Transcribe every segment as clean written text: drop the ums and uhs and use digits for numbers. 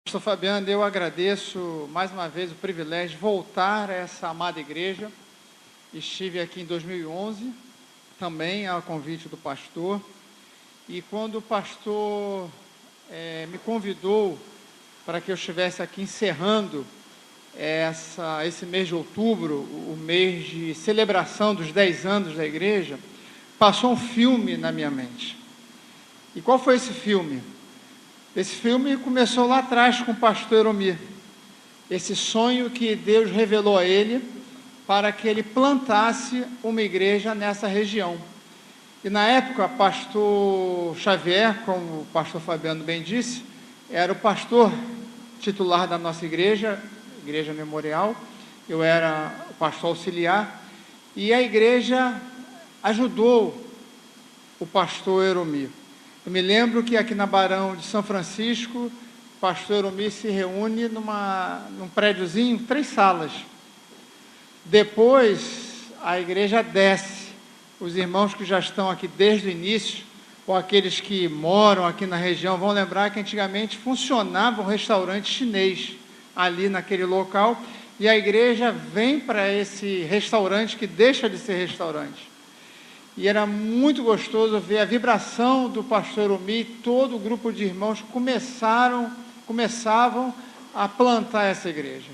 Pastor Fabiano, eu agradeço mais uma vez o privilégio de voltar a essa amada igreja. Estive aqui em 2011, também a convite do pastor, e quando o pastor me convidou para que eu estivesse aqui encerrando esse mês de outubro, o mês de celebração dos 10 anos da igreja, passou um filme na minha mente. E qual foi esse filme? Esse filme começou lá atrás com o pastor Eromir. Esse sonho que Deus revelou a ele para que ele plantasse uma igreja nessa região. E na época, pastor Xavier, como o pastor Fabiano bem disse, era o pastor titular da nossa igreja, Igreja Memorial. Eu era o pastor auxiliar. E a igreja ajudou o pastor Eromir. Eu me lembro que aqui na Barão de São Francisco, o pastor Eromir se reúne num prédiozinho, 3 salas. Depois, a igreja desce. Os irmãos que já estão aqui desde o início, ou aqueles que moram aqui na região, vão lembrar que antigamente funcionava um restaurante chinês ali naquele local, e a igreja vem para esse restaurante que deixa de ser restaurante. E era muito gostoso ver a vibração do pastor Eromir, todo o grupo de irmãos começavam a plantar essa igreja.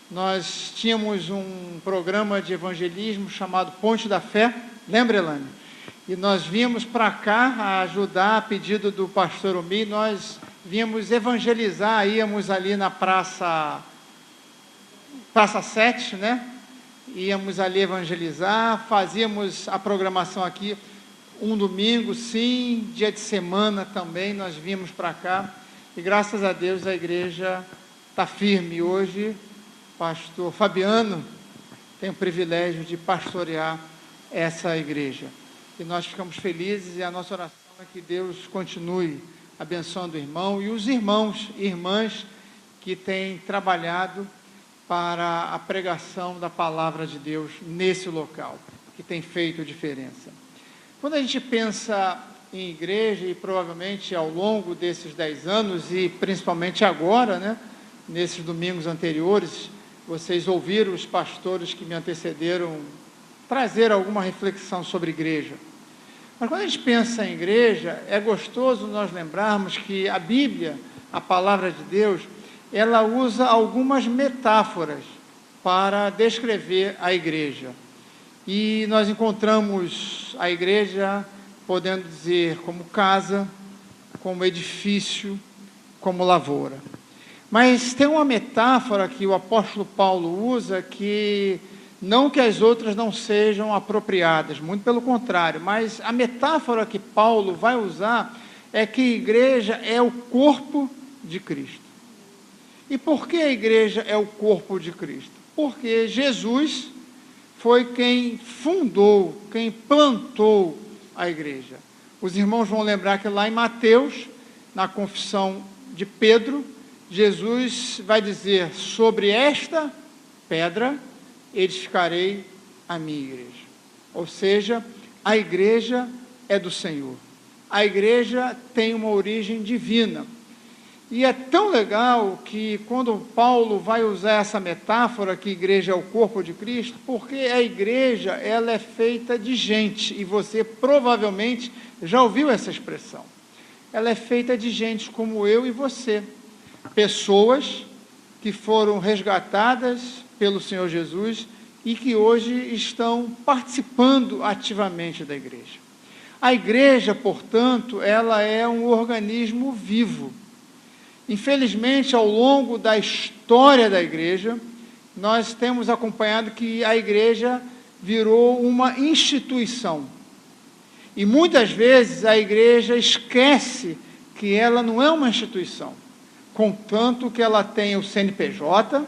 Nós tínhamos um programa de evangelismo chamado Ponte da Fé, lembra, Elane? E nós vínhamos para cá a ajudar, a pedido do pastor Eromir, nós vínhamos evangelizar, íamos ali na Praça 7, né? Íamos ali evangelizar, fazíamos a programação aqui, um domingo, sim, dia de semana também, nós vimos para cá, e graças a Deus a igreja está firme. Hoje, pastor Fabiano tem o privilégio de pastorear essa igreja, e nós ficamos felizes, e a nossa oração é que Deus continue abençoando o irmão, e os irmãos e irmãs que têm trabalhado para a pregação da palavra de Deus nesse local, que tem feito diferença. Quando a gente pensa em igreja, e provavelmente ao longo desses 10 anos, e principalmente agora, né, nesses domingos anteriores, vocês ouviram os pastores que me antecederam trazer alguma reflexão sobre igreja. Mas quando a gente pensa em igreja, é gostoso nós lembrarmos que a Bíblia, a palavra de Deus, ela usa algumas metáforas para descrever a igreja. E nós encontramos a igreja, podendo dizer, como casa, como edifício, como lavoura. Mas tem uma metáfora que o apóstolo Paulo usa, que não que as outras não sejam apropriadas, muito pelo contrário, mas a metáfora que Paulo vai usar é que a igreja é o corpo de Cristo. E por que a igreja é o corpo de Cristo? Porque Jesus foi quem fundou, quem plantou a igreja. Os irmãos vão lembrar que lá em Mateus, na confissão de Pedro, Jesus vai dizer: sobre esta pedra edificarei a minha igreja. Ou seja, a igreja é do Senhor. A igreja tem uma origem divina. E é tão legal que quando Paulo vai usar essa metáfora que a igreja é o corpo de Cristo, porque a igreja ela é feita de gente, e você provavelmente já ouviu essa expressão. Ela é feita de gente como eu e você, pessoas que foram resgatadas pelo Senhor Jesus e que hoje estão participando ativamente da igreja. A igreja, portanto, ela é um organismo vivo. Infelizmente, ao longo da história da igreja, nós temos acompanhado que a igreja virou uma instituição. E muitas vezes a igreja esquece que ela não é uma instituição, contanto que ela tem o CNPJ,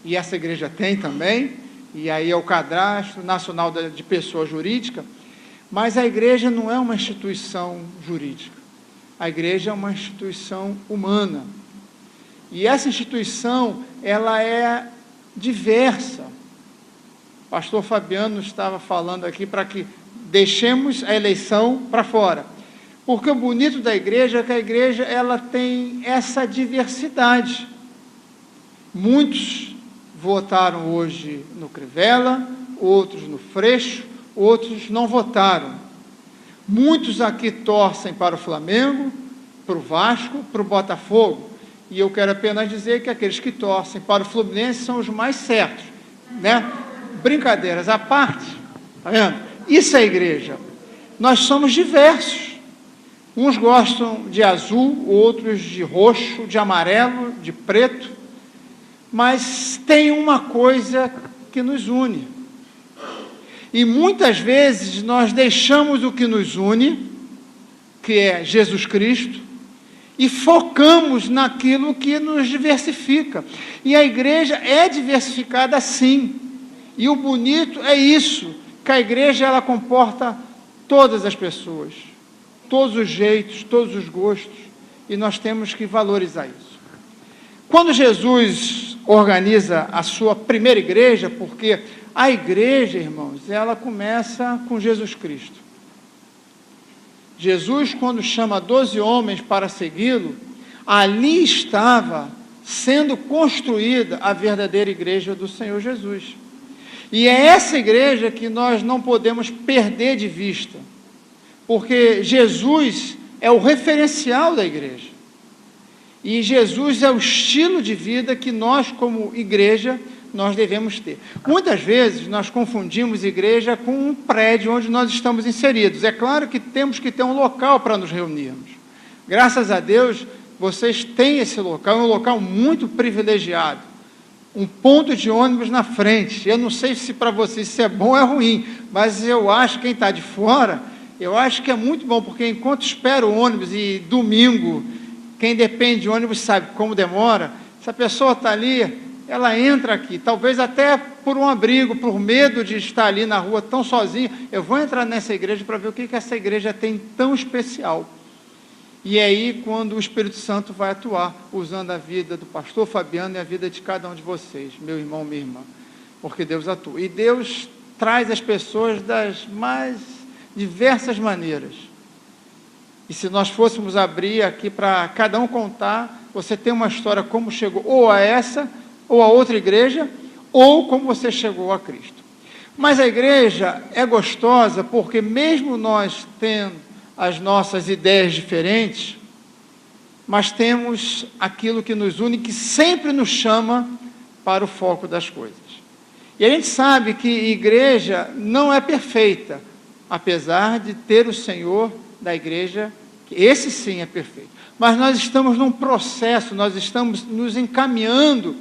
e essa igreja tem também, e aí é o Cadastro Nacional de Pessoa Jurídica, mas a igreja não é uma instituição jurídica. A igreja é uma instituição humana. E essa instituição, ela é diversa. O pastor Fabiano estava falando aqui para que deixemos a eleição para fora. Porque o bonito da igreja é que a igreja ela tem essa diversidade. Muitos votaram hoje no Crivella, outros no Freixo, outros não votaram. Muitos aqui torcem para o Flamengo, para o Vasco, para o Botafogo. E eu quero apenas dizer que aqueles que torcem para o Fluminense são os mais certos, né? Brincadeiras à parte, tá vendo? Isso é igreja. Nós somos diversos. Uns gostam de azul, outros de roxo, de amarelo, de preto, mas tem uma coisa que nos une. E muitas vezes nós deixamos o que nos une, que é Jesus Cristo, e focamos naquilo que nos diversifica. E a igreja é diversificada sim. E o bonito é isso, que a igreja ela comporta todas as pessoas, todos os jeitos, todos os gostos, e nós temos que valorizar isso. Quando Jesus organiza a sua primeira igreja, porque a igreja, irmãos, ela começa com Jesus Cristo. Jesus, quando chama 12 homens para segui-lo, ali estava sendo construída a verdadeira igreja do Senhor Jesus. E é essa igreja que nós não podemos perder de vista, porque Jesus é o referencial da igreja. E Jesus é o estilo de vida que nós, como igreja, nós devemos ter. Muitas vezes nós confundimos igreja com um prédio onde nós estamos inseridos. É claro que temos que ter um local para nos reunirmos. Graças a Deus, vocês têm esse local, é um local muito privilegiado. Um ponto de ônibus na frente. Eu não sei se para vocês isso é bom ou é ruim, mas eu acho, quem está de fora, eu acho que é muito bom, porque enquanto espera o ônibus, e domingo, quem depende de ônibus sabe como demora, se a pessoa está ali, ela entra aqui, talvez até por um abrigo, por medo de estar ali na rua tão sozinha, eu vou entrar nessa igreja para ver o que essa igreja tem tão especial. E é aí quando o Espírito Santo vai atuar, usando a vida do pastor Fabiano e a vida de cada um de vocês, meu irmão, minha irmã, porque Deus atua. E Deus traz as pessoas das mais diversas maneiras. E se nós fôssemos abrir aqui para cada um contar, você tem uma história como chegou ou a essa, ou a outra igreja, ou como você chegou a Cristo. Mas a igreja é gostosa porque mesmo nós tendo as nossas ideias diferentes, mas temos aquilo que nos une, que sempre nos chama para o foco das coisas. E a gente sabe que igreja não é perfeita, apesar de ter o Senhor da igreja, que esse sim é perfeito. Mas nós estamos num processo, nós estamos nos encaminhando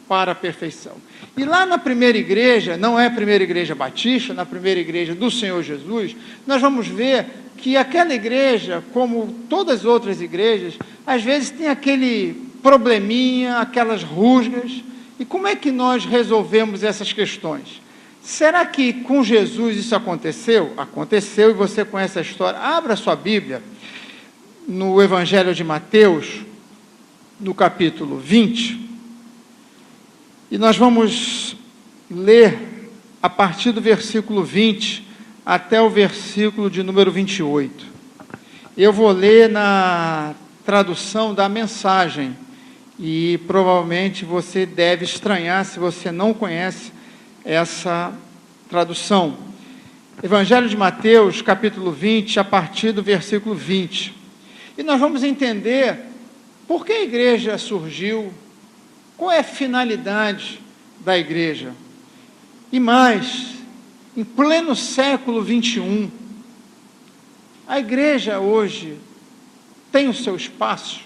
para a perfeição. E lá na primeira igreja, não é a primeira igreja batista, na primeira igreja do Senhor Jesus, nós vamos ver que aquela igreja, como todas as outras igrejas, às vezes tem aquele probleminha, aquelas rusgas. E como é que nós resolvemos essas questões? Será que com Jesus isso aconteceu? Aconteceu, e você conhece a história. Abra sua Bíblia no Evangelho de Mateus, no capítulo 20, e nós vamos ler a partir do versículo 20 até o versículo de número 28. Eu vou ler na tradução da Mensagem, e provavelmente você deve estranhar se você não conhece essa tradução. Evangelho de Mateus, capítulo 20, a partir do versículo 20. E nós vamos entender por que a igreja surgiu, qual é a finalidade da igreja. E mais, em pleno século 21, a igreja hoje tem o seu espaço?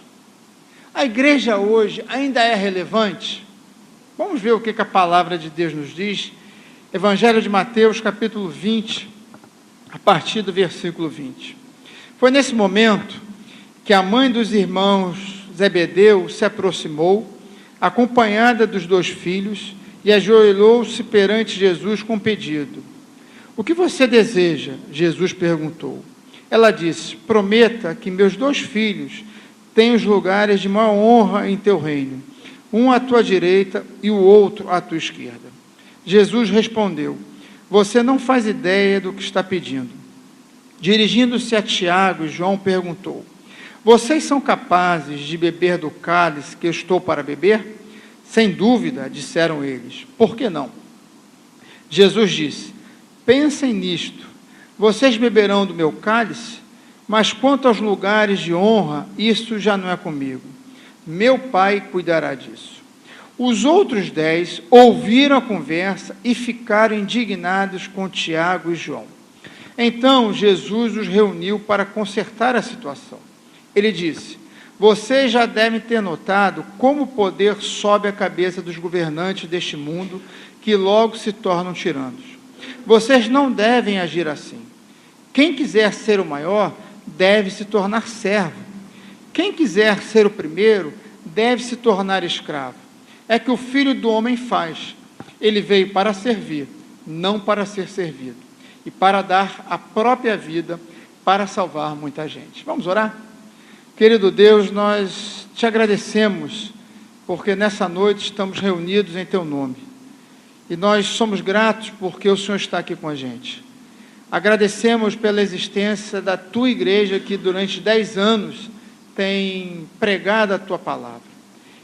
A igreja hoje ainda é relevante? Vamos ver o que a palavra de Deus nos diz. Evangelho de Mateus, capítulo 20, a partir do versículo 20. Foi nesse momento que a mãe dos irmãos Zebedeu se aproximou, acompanhada dos 2 filhos, e ajoelhou-se perante Jesus com pedido. O que você deseja? Jesus perguntou. Ela disse, prometa que meus 2 filhos tenham os lugares de maior honra em teu reino, um à tua direita e o outro à tua esquerda. Jesus respondeu, você não faz ideia do que está pedindo. Dirigindo-se a Tiago e João, perguntou, vocês são capazes de beber do cálice que eu estou para beber? Sem dúvida, disseram eles. Por que não? Jesus disse: pensem nisto. Vocês beberão do meu cálice, mas quanto aos lugares de honra, isso já não é comigo. Meu Pai cuidará disso. Os outros 10 ouviram a conversa e ficaram indignados com Tiago e João. Então Jesus os reuniu para consertar a situação. Ele disse: vocês já devem ter notado como o poder sobe a cabeça dos governantes deste mundo, que logo se tornam tiranos. Vocês não devem agir assim. Quem quiser ser o maior, deve se tornar servo. Quem quiser ser o primeiro, deve se tornar escravo. É que o Filho do Homem faz. Ele veio para servir, não para ser servido, e para dar a própria vida para salvar muita gente. Vamos orar? Querido Deus, nós te agradecemos, porque nessa noite estamos reunidos em teu nome. E nós somos gratos porque o Senhor está aqui com a gente. Agradecemos pela existência da tua igreja, que durante 10 anos tem pregado a tua palavra.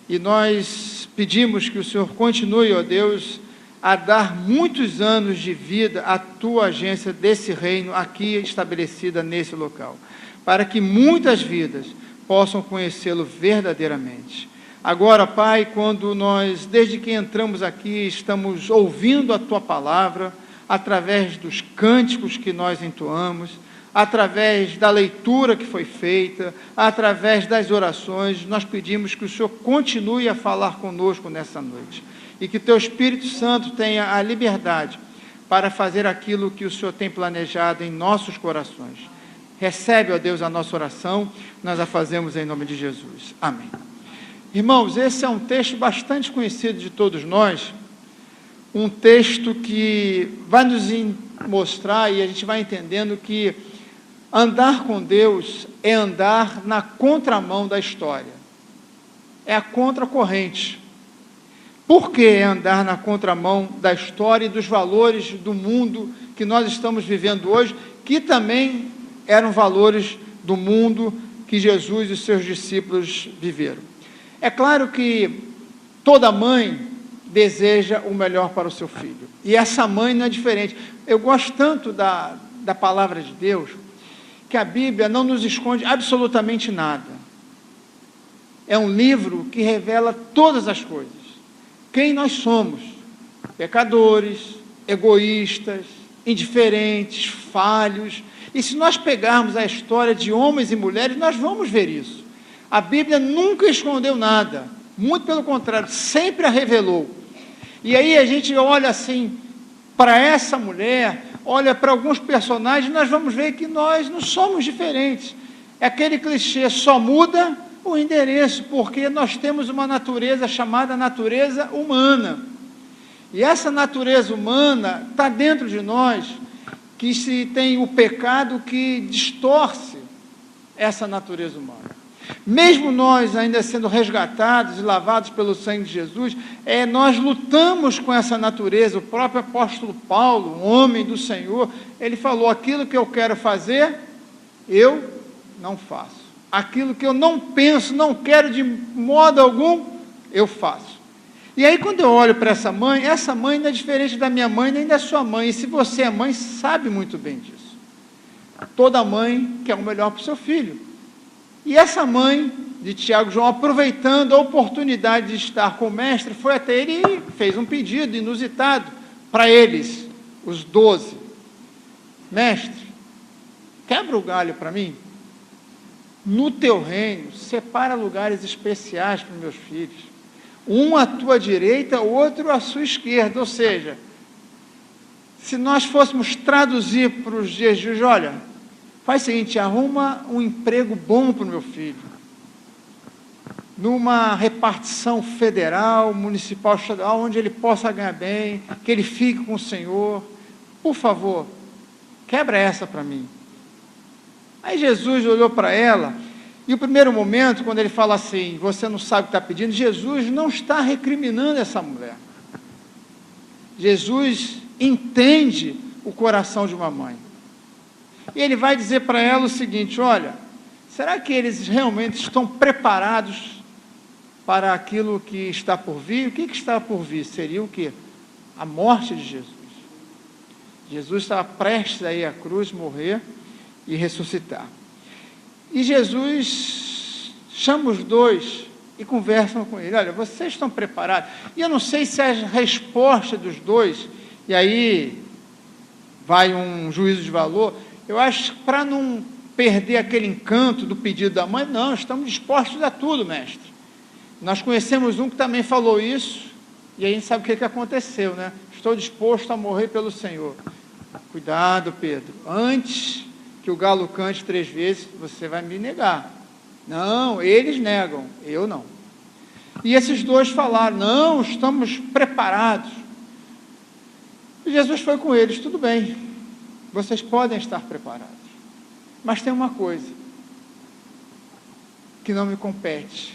E nós pedimos que o Senhor continue, ó Deus, a dar muitos anos de vida à tua agência desse reino aqui estabelecida nesse local, para que muitas vidas possam conhecê-lo verdadeiramente. Agora, Pai, quando nós, desde que entramos aqui, estamos ouvindo a tua palavra, através dos cânticos que nós entoamos, através da leitura que foi feita, através das orações, nós pedimos que o Senhor continue a falar conosco nessa noite, e que teu Espírito Santo tenha a liberdade para fazer aquilo que o Senhor tem planejado em nossos corações. Recebe, ó Deus, a nossa oração, nós a fazemos em nome de Jesus. Amém. Irmãos, esse é um texto bastante conhecido de todos nós, um texto que vai nos mostrar, e a gente vai entendendo que andar com Deus é andar na contramão da história, é a contracorrente. Por que andar na contramão da história e dos valores do mundo que nós estamos vivendo hoje, que também eram valores do mundo que Jesus e seus discípulos viveram? É claro que toda mãe deseja o melhor para o seu filho, e essa mãe não é diferente. Eu gosto tanto da palavra de Deus, que a Bíblia não nos esconde absolutamente nada. É um livro que revela todas as coisas. Quem nós somos: pecadores, egoístas, indiferentes, falhos. E se nós pegarmos a história de homens e mulheres, nós vamos ver isso. A Bíblia nunca escondeu nada, muito pelo contrário, sempre a revelou. E aí a gente olha assim para essa mulher, olha para alguns personagens, nós vamos ver que nós não somos diferentes. É aquele clichê: só muda o endereço, porque nós temos uma natureza chamada natureza humana. E essa natureza humana está dentro de nós, que se tem o pecado que distorce essa natureza humana. Mesmo nós ainda sendo resgatados e lavados pelo sangue de Jesus, nós lutamos com essa natureza. O próprio apóstolo Paulo, um homem do Senhor, ele falou: aquilo que eu quero fazer, eu não faço. Aquilo que eu não penso, não quero de modo algum, eu faço. E aí, quando eu olho para essa mãe não é diferente da minha mãe, nem da sua mãe. E se você é mãe, sabe muito bem disso. Toda mãe quer o melhor para o seu filho. E essa mãe de Tiago e João, aproveitando a oportunidade de estar com o mestre, foi até ele e fez um pedido inusitado para eles, os 12. Mestre, quebra o galho para mim. No teu reino, separa lugares especiais para os meus filhos. Um à tua direita, outro à sua esquerda. Ou seja, se nós fôssemos traduzir para os dias de hoje: olha, faz o seguinte, arruma um emprego bom para o meu filho, numa repartição federal, municipal, estadual, onde ele possa ganhar bem, que ele fique com o Senhor. Por favor, quebra essa para mim. Aí Jesus olhou para ela, e o primeiro momento, quando ele fala assim: você não sabe o que está pedindo, Jesus não está recriminando essa mulher. Jesus entende o coração de uma mãe. E ele vai dizer para ela o seguinte: olha, será que eles realmente estão preparados para aquilo que está por vir. O que está por vir? Seria o quê? A morte de Jesus. Jesus estava prestes a ir à cruz, morrer e ressuscitar. E Jesus chama os dois e conversam com ele. Olha, vocês estão preparados? E eu não sei se a resposta dos dois, e aí vai um juízo de valor, eu acho que para não perder aquele encanto do pedido da mãe, não, estamos dispostos a tudo, mestre. Nós conhecemos um que também falou isso, e aí a gente sabe o que aconteceu, né? Estou disposto a morrer pelo Senhor. Cuidado, Pedro, antes que o galo cante 3 vezes, você vai me negar. Não, eles negam, eu não. E esses dois falaram, não, estamos preparados. E Jesus foi com eles, tudo bem, vocês podem estar preparados. Mas tem uma coisa que não me compete,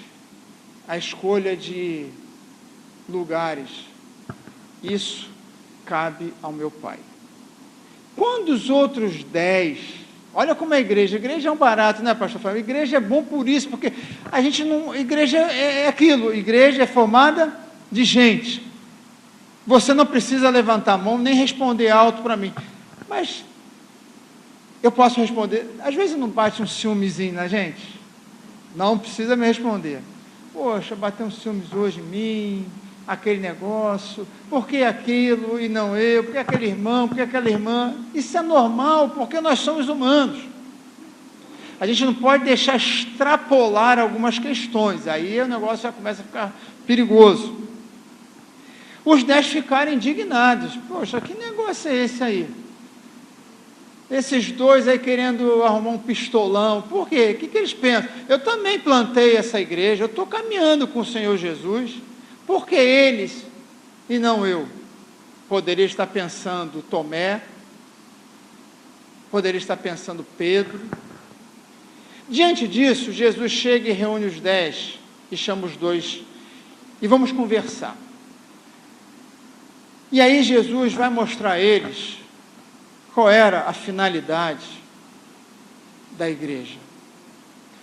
a escolha de lugares. Isso cabe ao meu Pai. Quando os outros 10, olha como é a igreja é um barato, né, pastor Fábio? Igreja é bom por isso, porque a gente não, igreja é aquilo, igreja é formada de gente. Você não precisa levantar a mão, nem responder alto para mim, mas eu posso responder. Às vezes não bate um ciúmezinho na gente, não precisa me responder. Poxa, bateu um ciúmes hoje em mim, aquele negócio, por que aquilo e não eu, por que aquele irmão, por que aquela irmã? Isso é normal, porque nós somos humanos. A gente não pode deixar extrapolar algumas questões, aí o negócio já começa a ficar perigoso. Os 10 ficaram indignados. Poxa, que negócio é esse aí? Esses dois aí querendo arrumar um pistolão, por quê? O que eles pensam? Eu também plantei essa igreja, eu estou caminhando com o Senhor Jesus, por que eles e não eu? Poderia estar pensando Tomé, poderia estar pensando Pedro. Diante disso, Jesus chega e reúne os 10 e chama os dois e vamos conversar. E aí Jesus vai mostrar a eles qual era a finalidade da igreja.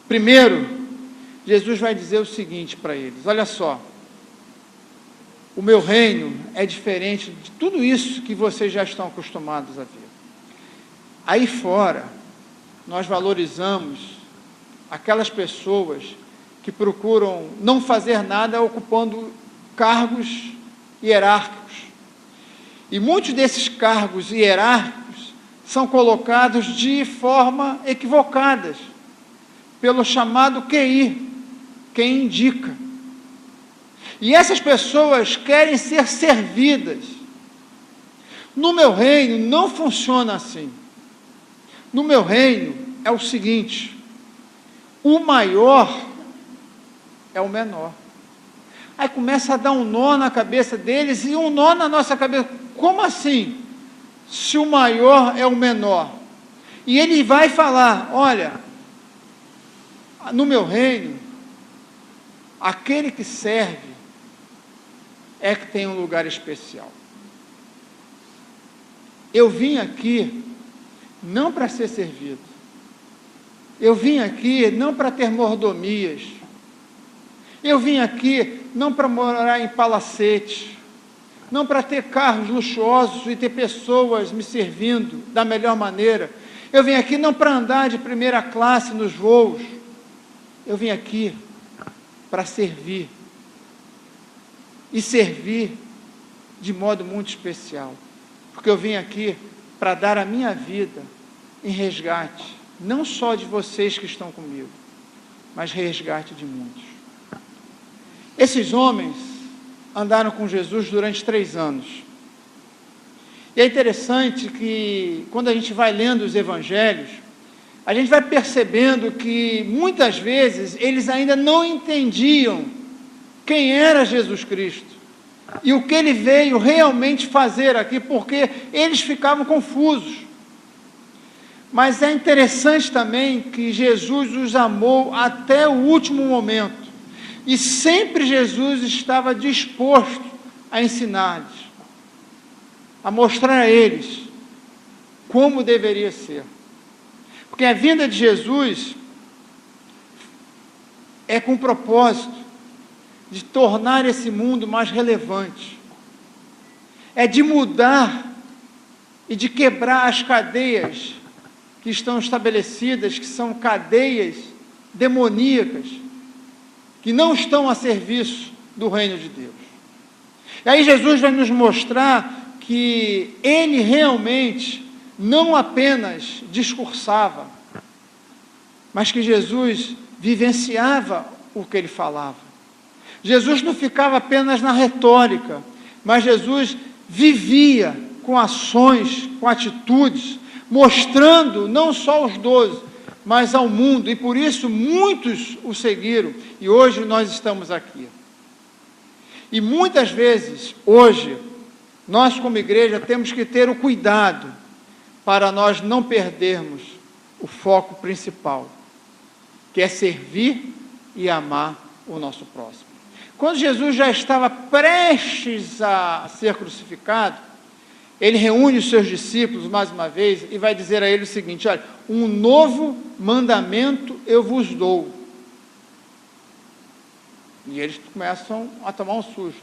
Primeiro, Jesus vai dizer o seguinte para eles: olha só, o meu reino é diferente de tudo isso que vocês já estão acostumados a ver. Aí fora, nós valorizamos aquelas pessoas que procuram não fazer nada ocupando cargos hierárquicos. E muitos desses cargos hierárquicos são colocados de forma equivocada, pelo chamado QI, quem indica. E essas pessoas querem ser servidas. No meu reino não funciona assim. No meu reino é o seguinte: o maior é o menor. Aí começa a dar um nó na cabeça deles e um nó na nossa cabeça. Como assim? Se o maior é o menor? E ele vai falar: olha, no meu reino, aquele que serve é que tem um lugar especial. Eu vim aqui não para ser servido. Eu vim aqui não para ter mordomias. Eu vim aqui não para morar em palacete, não para ter carros luxuosos e ter pessoas me servindo da melhor maneira. Eu vim aqui não para andar de primeira classe nos voos. Eu vim aqui para servir. E servir de modo muito especial. Porque eu vim aqui para dar a minha vida em resgate, não só de vocês que estão comigo, mas resgate de muitos. Esses homens andaram com Jesus durante 3 anos. E é interessante que, quando a gente vai lendo os evangelhos, a gente vai percebendo que, muitas vezes, eles ainda não entendiam quem era Jesus Cristo e o que ele veio realmente fazer aqui, porque eles ficavam confusos. Mas é interessante também que Jesus os amou até o último momento. E sempre Jesus estava disposto a ensinar-lhes, a mostrar a eles como deveria ser. Porque a vinda de Jesus é com o propósito de tornar esse mundo mais relevante. É de mudar e de quebrar as cadeias que estão estabelecidas, que são cadeias demoníacas, que não estão a serviço do reino de Deus. E aí Jesus vai nos mostrar que ele realmente não apenas discursava, mas que Jesus vivenciava o que ele falava. Jesus não ficava apenas na retórica, mas Jesus vivia com ações, com atitudes, mostrando não só aos 12, mas ao mundo, e por isso muitos o seguiram, e hoje nós estamos aqui. E muitas vezes, hoje, nós como igreja temos que ter o cuidado para nós não perdermos o foco principal, que é servir e amar o nosso próximo. Quando Jesus já estava prestes a ser crucificado, ele reúne os seus discípulos mais uma vez e vai dizer a eles o seguinte: olha, um novo mandamento eu vos dou. E eles começam a tomar um susto.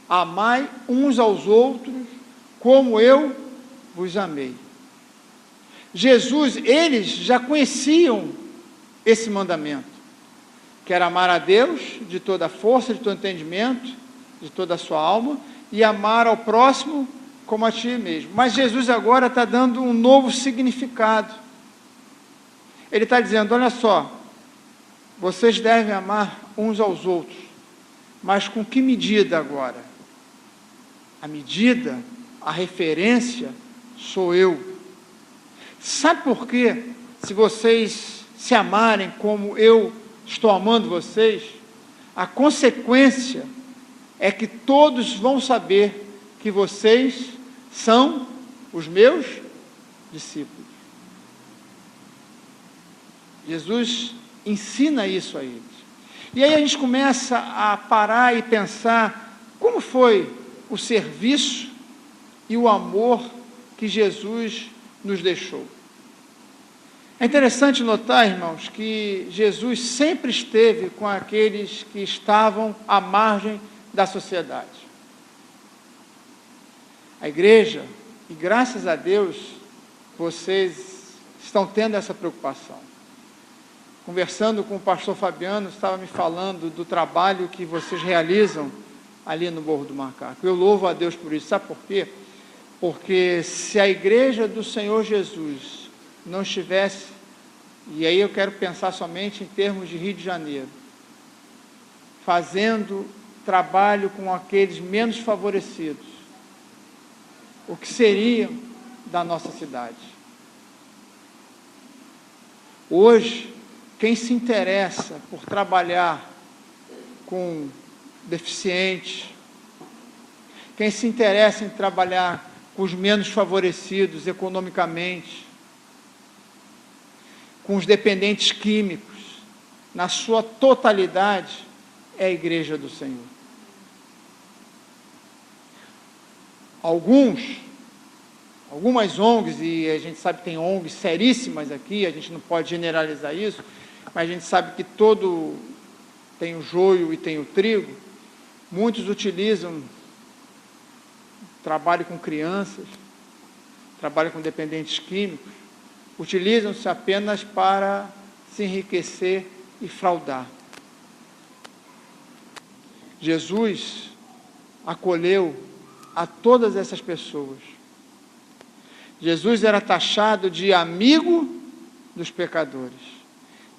Amai uns aos outros como eu vos amei. Jesus, eles já conheciam esse mandamento, que era amar a Deus de toda a força, de todo entendimento, de toda a sua alma, e amar ao próximo como a ti mesmo. Mas Jesus agora está dando um novo significado. Ele está dizendo: olha só, vocês devem amar uns aos outros, mas com que medida agora? A medida, a referência, sou eu. Sabe por quê? Se vocês se amarem como eu estou amando vocês, a consequência é que todos vão saber que vocês são os meus discípulos. Jesus ensina isso a eles. E aí a gente começa a parar e pensar como foi o serviço e o amor que Jesus nos deixou. É interessante notar, irmãos, que Jesus sempre esteve com aqueles que estavam à margem da sociedade. A igreja, e graças a Deus, vocês estão tendo essa preocupação. Conversando com o pastor Fabiano, estava me falando do trabalho que vocês realizam ali no Morro do Macaco. Eu louvo a Deus por isso. Sabe por quê? Porque se a igreja do Senhor Jesus não estivesse, e aí eu quero pensar somente em termos de Rio de Janeiro, fazendo trabalho com aqueles menos favorecidos, o que seria da nossa cidade? Hoje, quem se interessa por trabalhar com deficientes, quem se interessa em trabalhar com os menos favorecidos economicamente, com os dependentes químicos, na sua totalidade, é a igreja do Senhor. Algumas ONGs, e a gente sabe que tem ONGs seríssimas aqui, a gente não pode generalizar isso, mas a gente sabe que todo tem o joio e tem o trigo. Muitos utilizam trabalho com crianças, trabalho com dependentes químicos, utilizam-se apenas para se enriquecer e fraudar. Jesus acolheu a todas essas pessoas. Jesus era taxado de amigo dos pecadores.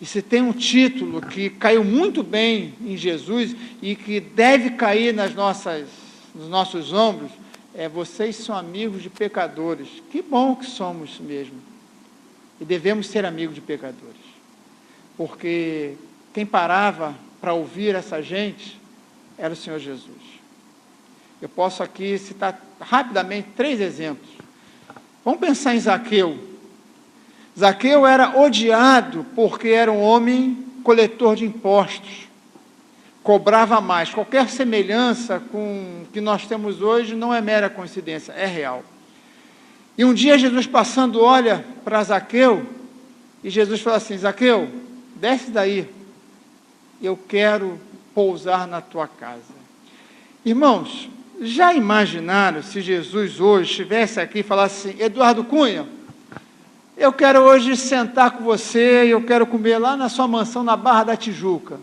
E se tem um título que caiu muito bem em Jesus e que deve cair nos nossos ombros, é: vocês são amigos de pecadores. Que bom que somos mesmo. E devemos ser amigos de pecadores. Porque quem parava para ouvir essa gente era o Senhor Jesus. Eu posso aqui citar rapidamente 3 exemplos. Vamos pensar em Zaqueu. Zaqueu era odiado porque era um homem coletor de impostos, cobrava mais. Qualquer semelhança com o que nós temos hoje não é mera coincidência, é real. E um dia Jesus passando olha para Zaqueu, e Jesus fala assim: Zaqueu, desce daí, eu quero pousar na tua casa. Irmãos, já imaginaram se Jesus hoje estivesse aqui e falasse assim: Eduardo Cunha, eu quero hoje sentar com você e eu quero comer lá na sua mansão na Barra da Tijuca.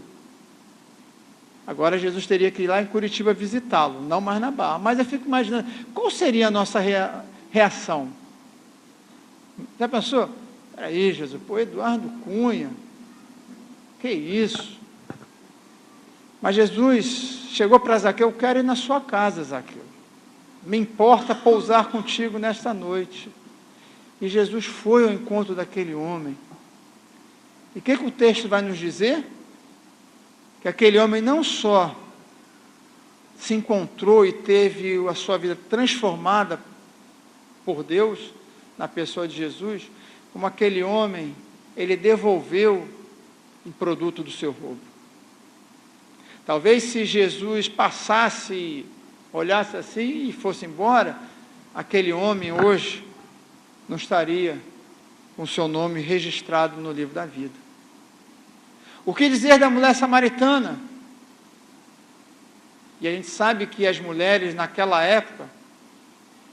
Agora Jesus teria que ir lá em Curitiba visitá-lo, não mais na Barra. Mas eu fico imaginando, qual seria a nossa reação? Já pensou? Peraí, Jesus, pô, Eduardo Cunha, que isso? Mas Jesus chegou para Zaqueu: eu quero ir na sua casa, Zaqueu. Me importa pousar contigo nesta noite. E Jesus foi ao encontro daquele homem. E o que o texto vai nos dizer? Que aquele homem não só se encontrou e teve a sua vida transformada por Deus, na pessoa de Jesus, como aquele homem, ele devolveu o produto do seu roubo. Talvez se Jesus passasse, olhasse assim e fosse embora, aquele homem hoje não estaria com seu nome registrado no livro da vida. O que dizer da mulher samaritana? E a gente sabe que as mulheres naquela época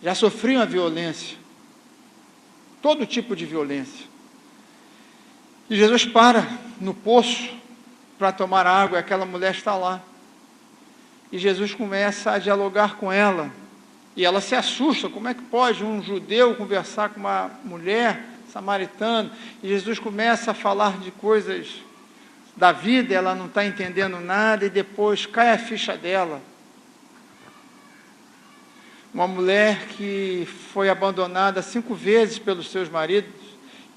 já sofriam a violência, todo tipo de violência. E Jesus para no poço para tomar água, e aquela mulher está lá. E Jesus começa a dialogar com ela, e ela se assusta: como é que pode um judeu conversar com uma mulher samaritana? E Jesus começa a falar de coisas da vida, ela não está entendendo nada, e depois cai a ficha dela. Uma mulher que foi abandonada 5 vezes pelos seus maridos,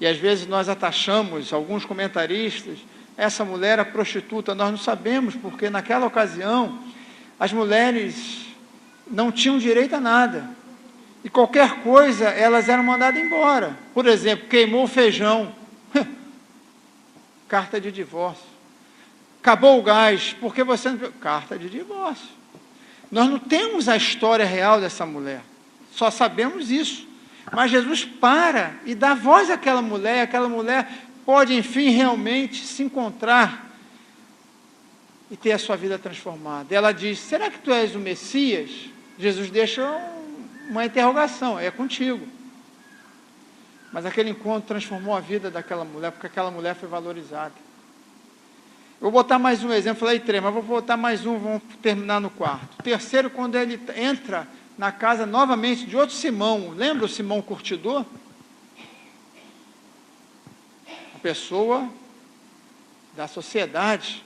e às vezes nós atachamos, alguns comentaristas, essa mulher a prostituta. Nós não sabemos, porque naquela ocasião as mulheres não tinham direito a nada, e qualquer coisa elas eram mandadas embora. Por exemplo, queimou o feijão, carta de divórcio. Acabou o gás, porque você não... carta de divórcio. Nós não temos a história real dessa mulher, só sabemos isso. Mas Jesus para e dá voz àquela mulher, e aquela mulher pode, enfim, realmente se encontrar e ter a sua vida transformada. Ela diz: será que tu és o Messias? Jesus deixa uma interrogação: é contigo. Mas aquele encontro transformou a vida daquela mulher, porque aquela mulher foi valorizada. Eu vou botar mais um exemplo, falei 3, mas vou botar mais um, vamos terminar no 4. O terceiro, quando ele entra na casa novamente de outro Simão. Lembra o Simão curtidor? A pessoa da sociedade.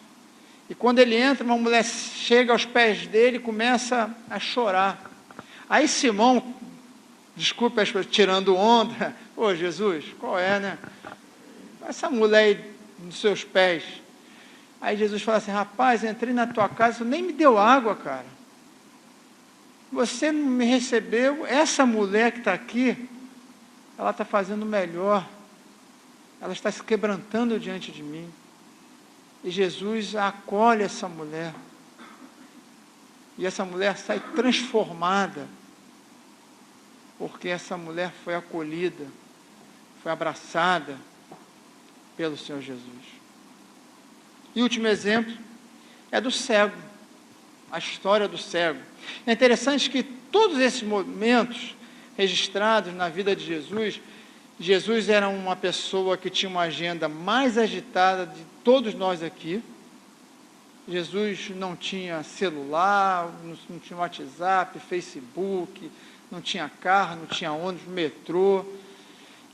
E quando ele entra, uma mulher chega aos pés dele e começa a chorar. Aí Simão, desculpa, tirando onda: ô Jesus, qual é, né? Essa mulher aí nos seus pés. Aí Jesus fala assim: rapaz, entrei na tua casa, você nem me deu água, cara. Você não me recebeu. Essa mulher que está aqui, ela está fazendo melhor. Ela está se quebrantando diante de mim. E Jesus acolhe essa mulher. E essa mulher sai transformada, porque essa mulher foi acolhida, foi abraçada pelo Senhor Jesus. E o último exemplo é do cego, a história do cego. É interessante que todos esses momentos registrados na vida de Jesus, Jesus era uma pessoa que tinha uma agenda mais agitada de todos nós aqui. Jesus não tinha celular, não tinha WhatsApp, Facebook, não tinha carro, não tinha ônibus, metrô.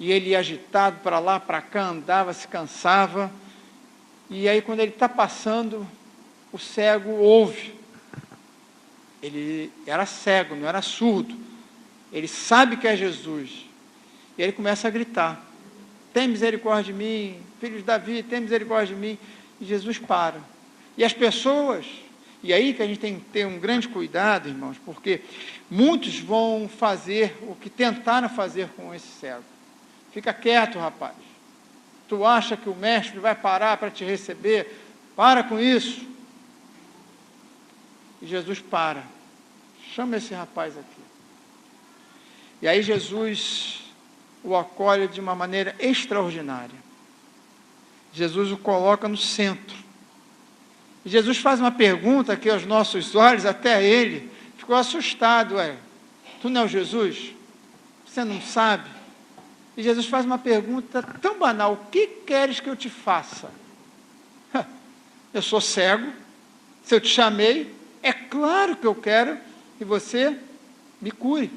E ele ia agitado para lá, para cá, andava, se cansava. E aí, quando ele está passando, o cego ouve. Ele era cego, não era surdo. Ele sabe que é Jesus. E ele começa a gritar: tem misericórdia de mim, filho de Davi, tem misericórdia de mim. E Jesus para. E as pessoas, e aí que a gente tem que ter um grande cuidado, irmãos, porque muitos vão fazer o que tentaram fazer com esse cego. Fica quieto, rapaz. Tu acha que o mestre vai parar para te receber? Para com isso. E Jesus para. Chama esse rapaz aqui. E aí Jesus o acolhe de uma maneira extraordinária. Jesus o coloca no centro. E Jesus faz uma pergunta que aos nossos olhos, até ele, ficou assustado. Tu não é o Jesus? Você não sabe? E Jesus faz uma pergunta tão banal: o que queres que eu te faça? Eu sou cego, se eu te chamei, é claro que eu quero que você me cure.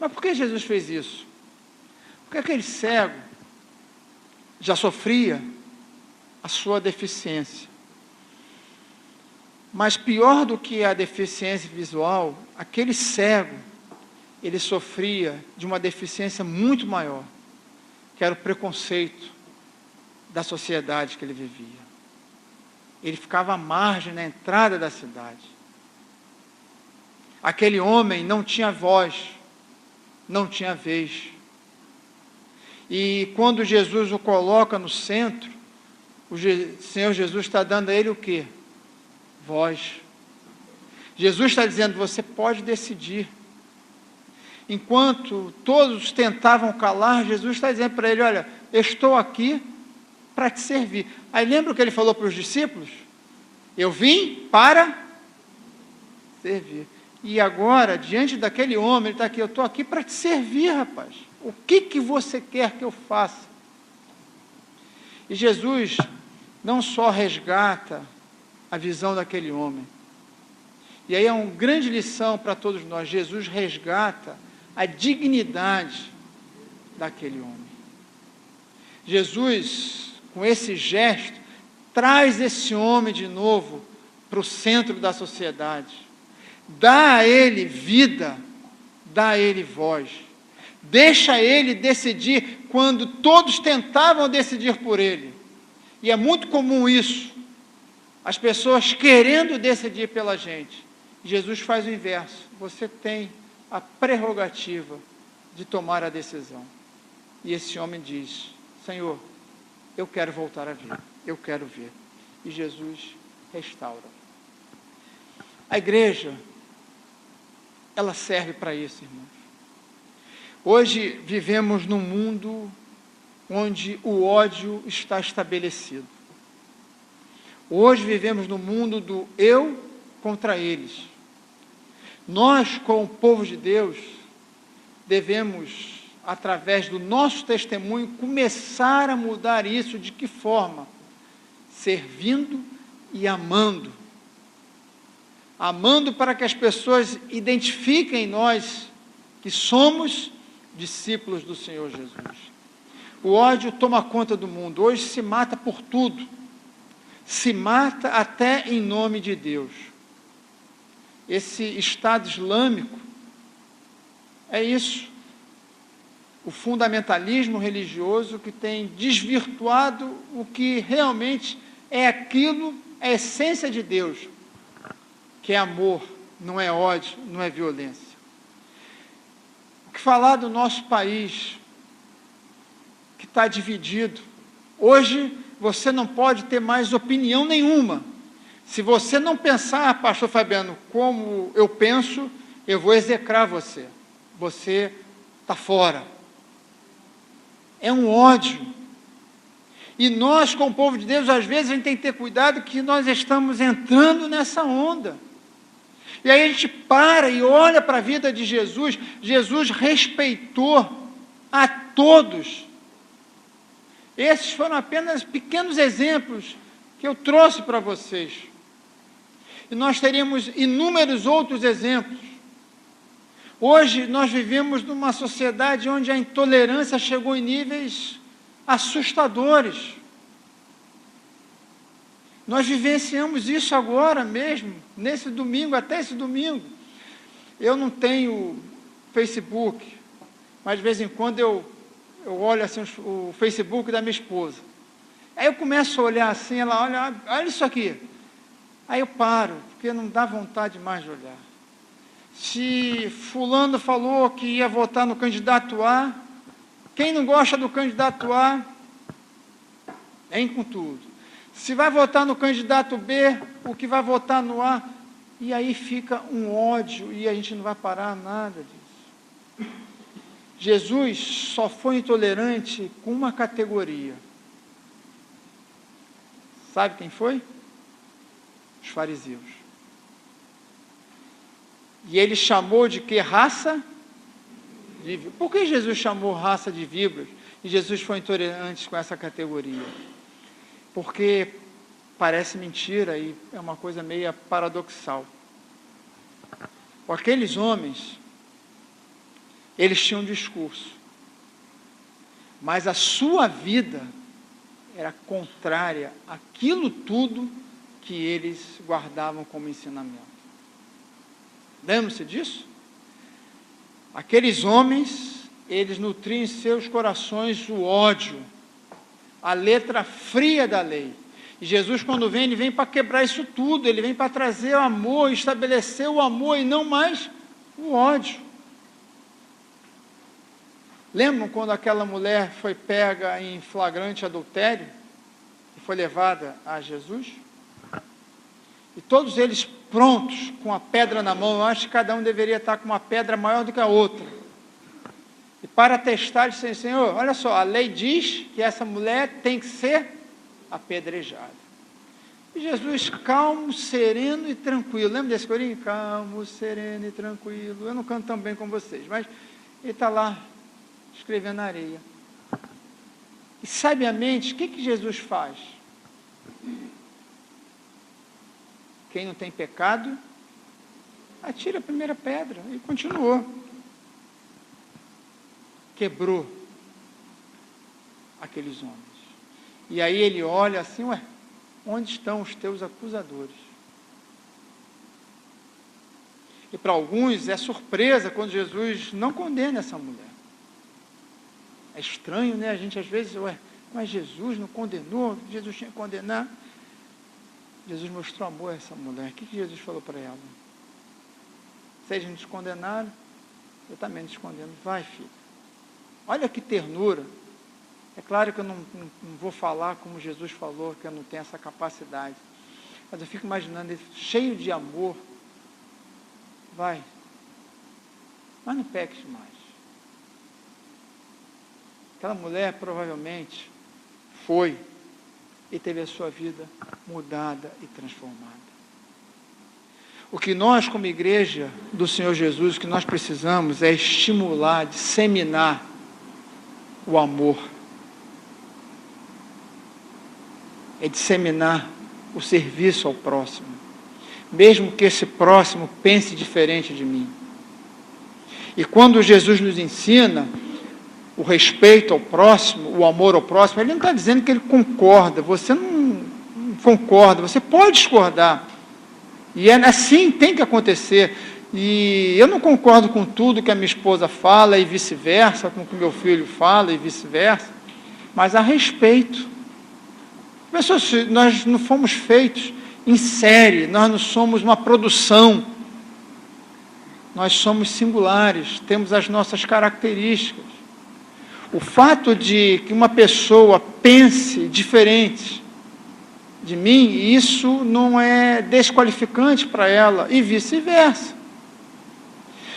Mas por que Jesus fez isso? Porque aquele cego já sofria a sua deficiência. Mas pior do que a deficiência visual, aquele cego, ele sofria de uma deficiência muito maior, que era o preconceito da sociedade que ele vivia. Ele ficava à margem na entrada da cidade. Aquele homem não tinha voz, não tinha vez. E quando Jesus o coloca no centro, o Senhor Jesus está dando a ele o quê? Voz. Jesus está dizendo: você pode decidir. Enquanto todos tentavam calar, Jesus está dizendo para ele: olha, eu estou aqui para te servir. Aí lembra o que ele falou para os discípulos? Eu vim para servir. E agora, diante daquele homem, ele está aqui: eu estou aqui para te servir, rapaz. O que você quer que eu faça? E Jesus não só resgata a visão daquele homem, e aí é uma grande lição para todos nós: Jesus resgata a dignidade daquele homem. Jesus, com esse gesto, traz esse homem de novo para o centro da sociedade, dá a ele vida, dá a ele voz, deixa ele decidir quando todos tentavam decidir por ele. E é muito comum isso, as pessoas querendo decidir pela gente. Jesus faz o inverso: você tem a prerrogativa de tomar a decisão. E esse homem diz: Senhor, eu quero voltar a ver, eu quero ver. E Jesus restaura. A igreja, ela serve para isso, irmãos. Hoje vivemos num mundo onde o ódio está estabelecido. Hoje vivemos no mundo do eu contra eles. Nós, como povo de Deus, devemos, através do nosso testemunho, começar a mudar isso. De que forma? Servindo e amando. Amando para que as pessoas identifiquem em nós que somos discípulos do Senhor Jesus. O ódio toma conta do mundo. Hoje se mata por tudo. Se mata até em nome de Deus. Esse Estado Islâmico é isso. O fundamentalismo religioso que tem desvirtuado o que realmente é aquilo, a essência de Deus, que é amor, não é ódio, não é violência. O que falar do nosso país, que está dividido? Hoje você não pode ter mais opinião nenhuma. Se você não pensar, pastor Fabiano, como eu penso, eu vou execrar você. Você está fora. É um ódio. E nós, como povo de Deus, às vezes a gente tem que ter cuidado que nós estamos entrando nessa onda. E aí a gente para e olha para a vida de Jesus. Jesus respeitou a todos. Esses foram apenas pequenos exemplos que eu trouxe para vocês. E nós teríamos inúmeros outros exemplos. Hoje nós vivemos numa sociedade onde a intolerância chegou em níveis assustadores. Nós vivenciamos isso agora mesmo, nesse domingo, até esse domingo. Eu não tenho Facebook, mas de vez em quando eu olho assim o Facebook da minha esposa. Aí eu começo a olhar assim, ela olha isso aqui. Aí eu paro, porque não dá vontade mais de olhar. Se fulano falou que ia votar no candidato A, quem não gosta do candidato A, vem com tudo. Se vai votar no candidato B, o que vai votar no A, e aí fica um ódio, e a gente não vai parar nada disso. Jesus só foi intolerante com uma categoria. Sabe quem foi? os fariseus. E ele chamou de que? Raça de víboras. Por que Jesus chamou raça de víboras? E Jesus foi intolerante com essa categoria? Porque parece mentira e é uma coisa meio paradoxal. Aqueles homens, eles tinham um discurso, mas a sua vida era contrária àquilo tudo que eles guardavam como ensinamento. Lembram-se disso? Aqueles homens, eles nutriam em seus corações o ódio, a letra fria da lei. E Jesus, quando vem, ele vem para quebrar isso tudo, ele vem para trazer o amor, estabelecer o amor e não mais o ódio. Lembram quando aquela mulher foi pega em flagrante adultério e foi levada a Jesus? E todos eles prontos, com a pedra na mão. Eu acho que cada um deveria estar com uma pedra maior do que a outra. E para testar, ele disse: Senhor, olha só, a lei diz que essa mulher tem que ser apedrejada. E Jesus, calmo, sereno e tranquilo. Lembra desse corinho? Calmo, sereno e tranquilo. Eu não canto tão bem como vocês, mas ele está lá, escrevendo na areia. E sabiamente, o que Jesus faz? Quem não tem pecado, atira a primeira pedra. E continuou. Quebrou aqueles homens. E aí ele olha assim: ué, onde estão os teus acusadores? E para alguns é surpresa quando Jesus não condena essa mulher. É estranho, né? A gente às vezes, ué, mas Jesus não condenou, Jesus tinha que condenar. Jesus mostrou amor a essa mulher. O que Jesus falou para ela? Vocês não te condenaram, eu também não te condeno. Vai, filho. Olha que ternura. É claro que eu não vou falar como Jesus falou, que eu não tenho essa capacidade. Mas eu fico imaginando ele cheio de amor. Vai. Mas não peques mais. Aquela mulher provavelmente foi e teve a sua vida mudada e transformada. O que nós, como igreja do Senhor Jesus, o que nós precisamos é estimular, disseminar o amor. É disseminar o serviço ao próximo. Mesmo que esse próximo pense diferente de mim. E quando Jesus nos ensina o respeito ao próximo, o amor ao próximo, ele não está dizendo que ele concorda, você não concorda, você pode discordar, e é assim, tem que acontecer, e eu não concordo com tudo que a minha esposa fala, e vice-versa, com o que meu filho fala, e vice-versa, mas há respeito. Pessoal, nós não fomos feitos em série, nós não somos uma produção, nós somos singulares, temos as nossas características. O fato de que uma pessoa pense diferente de mim, isso não é desqualificante para ela, e vice-versa.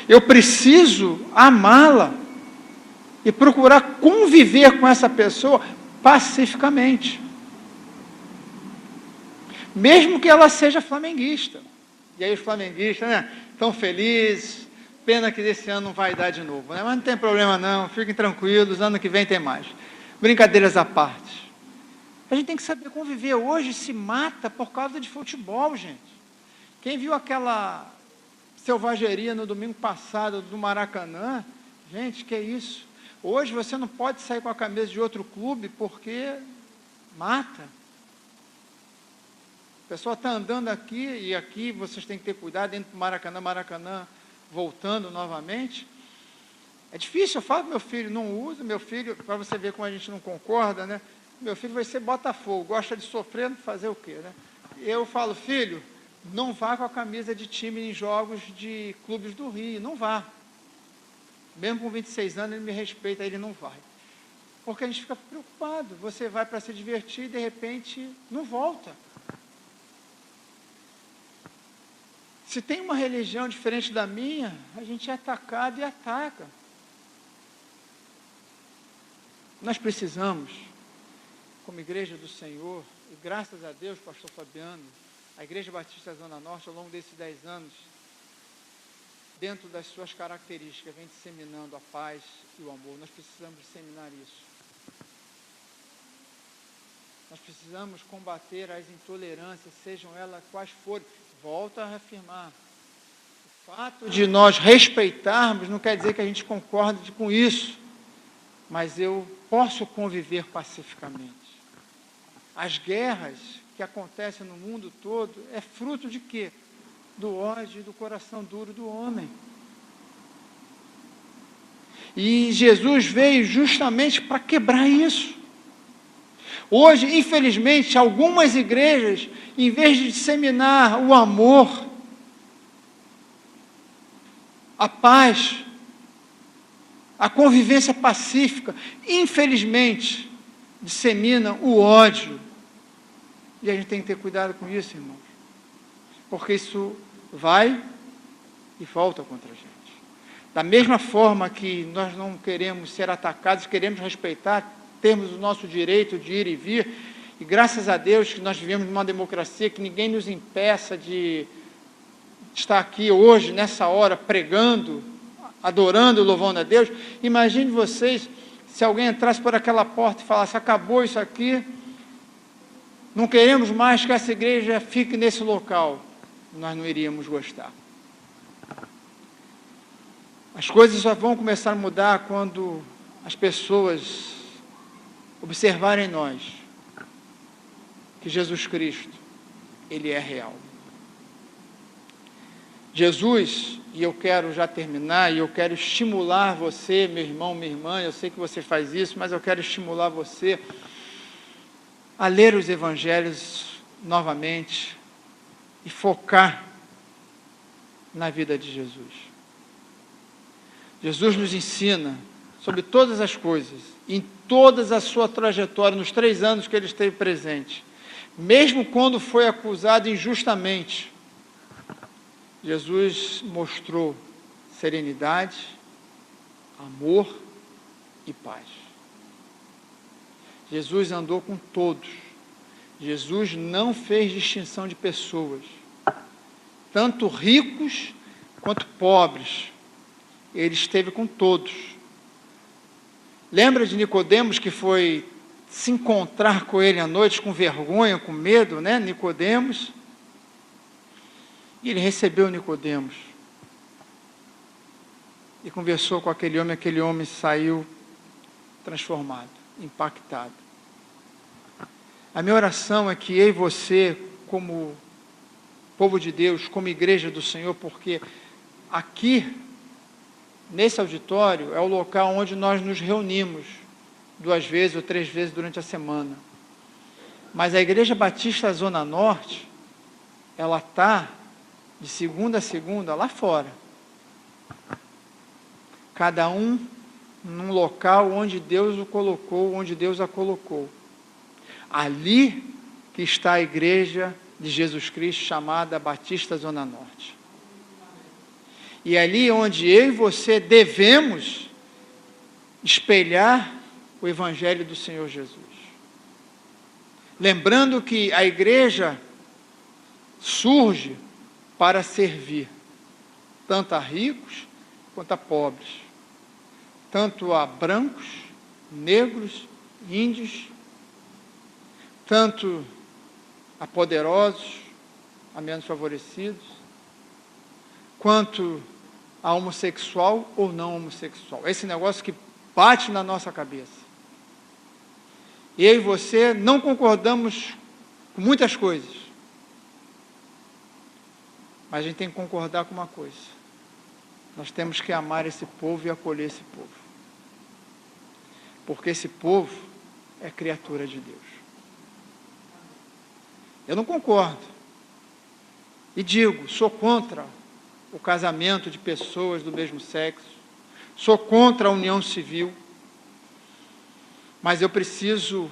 Eu preciso amá-la e procurar conviver com essa pessoa pacificamente. Mesmo que ela seja flamenguista. E aí os flamenguistas, né, estão felizes. Pena que desse ano não vai dar de novo, né? Mas não tem problema não, fiquem tranquilos, ano que vem tem mais. Brincadeiras à parte. A gente tem que saber conviver. Hoje se mata por causa de futebol, gente. Quem viu aquela selvageria no domingo passado do Maracanã, gente, que é isso? Hoje você não pode sair com a camisa de outro clube porque mata. A pessoa está andando aqui, e aqui vocês têm que ter cuidado, dentro do Maracanã, voltando novamente. É difícil, eu falo que meu filho não usa, meu filho, para você ver como a gente não concorda, né? Meu filho vai ser Botafogo, gosta de sofrer, fazer o quê, né? Eu falo: filho, não vá com a camisa de time em jogos de clubes do Rio, não vá. Mesmo com 26 anos, ele me respeita, ele não vai. Porque a gente fica preocupado, você vai para se divertir e de repente não volta. Se tem uma religião diferente da minha, a gente é atacado e ataca. Nós precisamos, como igreja do Senhor, e graças a Deus, pastor Fabiano, A Igreja Batista Zona Norte, ao longo desses 10 anos, dentro das suas características, vem disseminando a paz e o amor. Nós precisamos disseminar isso. Nós precisamos combater as intolerâncias, sejam elas quais forem. Volto a reafirmar. O fato de nós respeitarmos não quer dizer que a gente concorde com isso, mas eu posso conviver pacificamente. As guerras que acontecem no mundo todo é fruto de quê? Do ódio e do coração duro do homem. E Jesus veio justamente para quebrar isso. Hoje, infelizmente, algumas igrejas, em vez de disseminar o amor, a paz, a convivência pacífica, infelizmente, disseminam o ódio. E a gente tem que ter cuidado com isso, irmãos. Porque isso vai e volta contra a gente. Da mesma forma que nós não queremos ser atacados, queremos respeitar, termos o nosso direito de ir e vir, e graças a Deus que nós vivemos numa democracia, que ninguém nos impeça de estar aqui hoje, nessa hora, pregando, adorando e louvando a Deus. Imagine vocês, se alguém entrasse por aquela porta e falasse, acabou isso aqui, não queremos mais que essa igreja fique nesse local, nós não iríamos gostar. As coisas só vão começar a mudar quando as pessoas observarem em nós que Jesus Cristo, Ele é real. Jesus, e eu quero já terminar, e eu quero estimular você, meu irmão, minha irmã, eu sei que você faz isso, mas eu quero estimular você a ler os evangelhos novamente e focar na vida de Jesus. Jesus nos ensina sobre todas as coisas, em toda a sua trajetória, nos 3 anos que ele esteve presente, mesmo quando foi acusado injustamente, Jesus mostrou serenidade, amor e paz. Jesus andou com todos. Jesus não fez distinção de pessoas, tanto ricos quanto pobres. Ele esteve com todos. Lembra de Nicodemos, que foi se encontrar com ele à noite com vergonha, com medo, né? Nicodemos. E ele recebeu Nicodemos e conversou com aquele homem saiu transformado, impactado. A minha oração é que eu e você, como povo de Deus, como igreja do Senhor, porque aqui, nesse auditório, é o local onde nós nos reunimos 2 vezes ou 3 vezes durante a semana. Mas a Igreja Batista Zona Norte, ela está de segunda a segunda lá fora. Cada um num local onde Deus o colocou, onde Deus a colocou. Ali que está a Igreja de Jesus Cristo, chamada Batista Zona Norte. E ali onde eu e você devemos espelhar o Evangelho do Senhor Jesus. Lembrando que a igreja surge para servir, tanto a ricos quanto a pobres, tanto a brancos, negros, índios, tanto a poderosos, a menos favorecidos, quanto a homossexual ou não homossexual. Esse negócio que bate na nossa cabeça. Eu e você não concordamos com muitas coisas, mas a gente tem que concordar com uma coisa: nós temos que amar esse povo e acolher esse povo, porque esse povo é criatura de Deus. Eu não concordo e digo, sou contra o casamento de pessoas do mesmo sexo, sou contra a união civil, mas eu preciso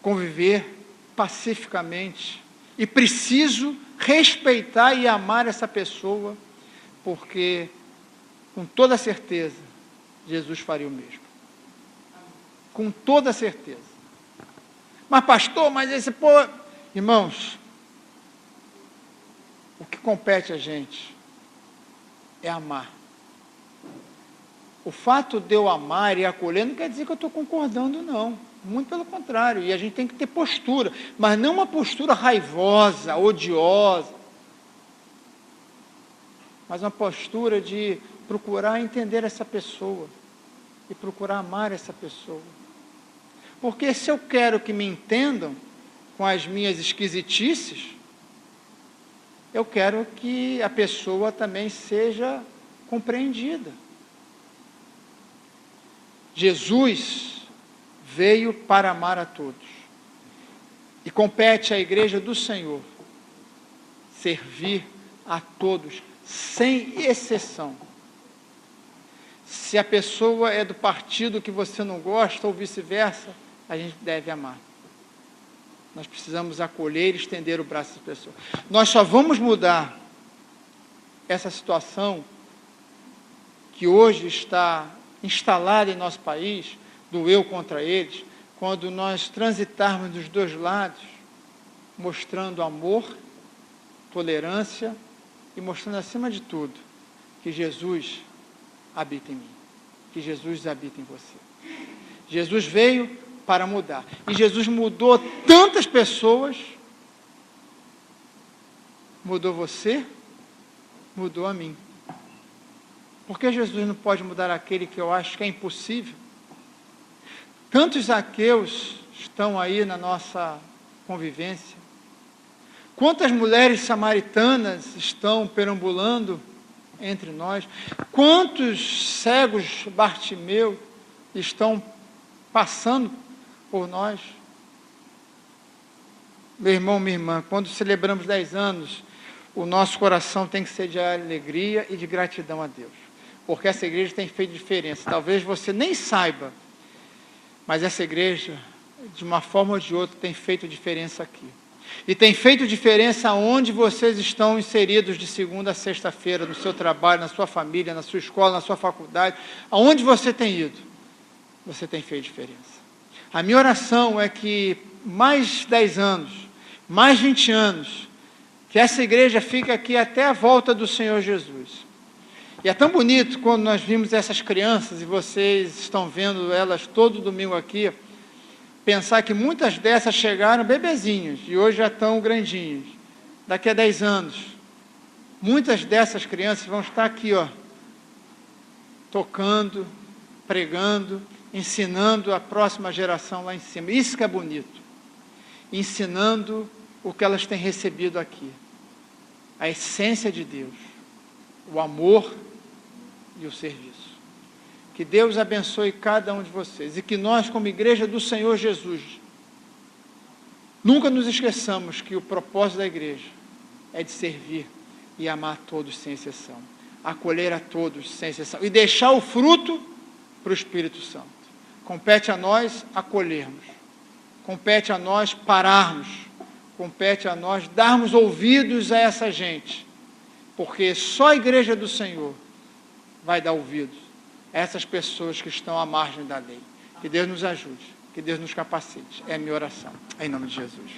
conviver pacificamente e preciso respeitar e amar essa pessoa, porque com toda certeza Jesus faria o mesmo. Com toda certeza. Mas pastor, mas esse povo... Irmãos, O que compete a gente é amar. O fato de eu amar e acolher não quer dizer que eu estou concordando, não. Muito pelo contrário. E a gente tem que ter postura, mas não uma postura raivosa, odiosa, mas uma postura de procurar entender essa pessoa e procurar amar essa pessoa. Porque se eu quero que me entendam com as minhas esquisitices, eu quero que a pessoa também seja compreendida. Jesus veio para amar a todos. E compete à igreja do Senhor servir a todos, sem exceção. Se a pessoa é do partido que você não gosta, ou vice-versa, a gente deve amar. Nós precisamos acolher e estender o braço dessa pessoa. Nós só vamos mudar essa situação que hoje está instalada em nosso país, do eu contra eles, quando nós transitarmos dos dois lados, mostrando amor, tolerância e mostrando, acima de tudo, que Jesus habita em mim, que Jesus habita em você. Jesus veio para mudar. E Jesus mudou tantas pessoas, mudou você, mudou a mim. Por que Jesus não pode mudar aquele que eu acho que é impossível? Tantos Zaqueus estão aí na nossa convivência. Quantas mulheres samaritanas estão perambulando entre nós? Quantos cegos Bartimeu estão passando por nós? Meu irmão, minha irmã, quando celebramos 10 anos, o nosso coração tem que ser de alegria e de gratidão a Deus. Porque essa igreja tem feito diferença. Talvez você nem saiba, mas essa igreja, de uma forma ou de outra, tem feito diferença aqui. E tem feito diferença onde vocês estão inseridos de segunda a sexta-feira, no seu trabalho, na sua família, na sua escola, na sua faculdade. Aonde você tem ido, você tem feito diferença. A minha oração é que mais 10 anos, mais 20 anos, que essa igreja fique aqui até a volta do Senhor Jesus. E é tão bonito quando nós vimos essas crianças, e vocês estão vendo elas todo domingo aqui, pensar que muitas dessas chegaram bebezinhos, e hoje já estão grandinhos. Daqui a 10 anos, muitas dessas crianças vão estar aqui, tocando, pregando, ensinando a próxima geração lá em cima. Isso que é bonito. Ensinando o que elas têm recebido aqui. A essência de Deus. O amor e o serviço. Que Deus abençoe cada um de vocês. E que nós, como igreja do Senhor Jesus, nunca nos esqueçamos que o propósito da igreja é de servir e amar a todos sem exceção. Acolher a todos sem exceção. E deixar o fruto para o Espírito Santo. Compete a nós acolhermos. Compete a nós pararmos. Compete a nós darmos ouvidos a essa gente. Porque só a igreja do Senhor vai dar ouvidos a essas pessoas que estão à margem da lei. Que Deus nos ajude. Que Deus nos capacite. É a minha oração. Em nome de Jesus.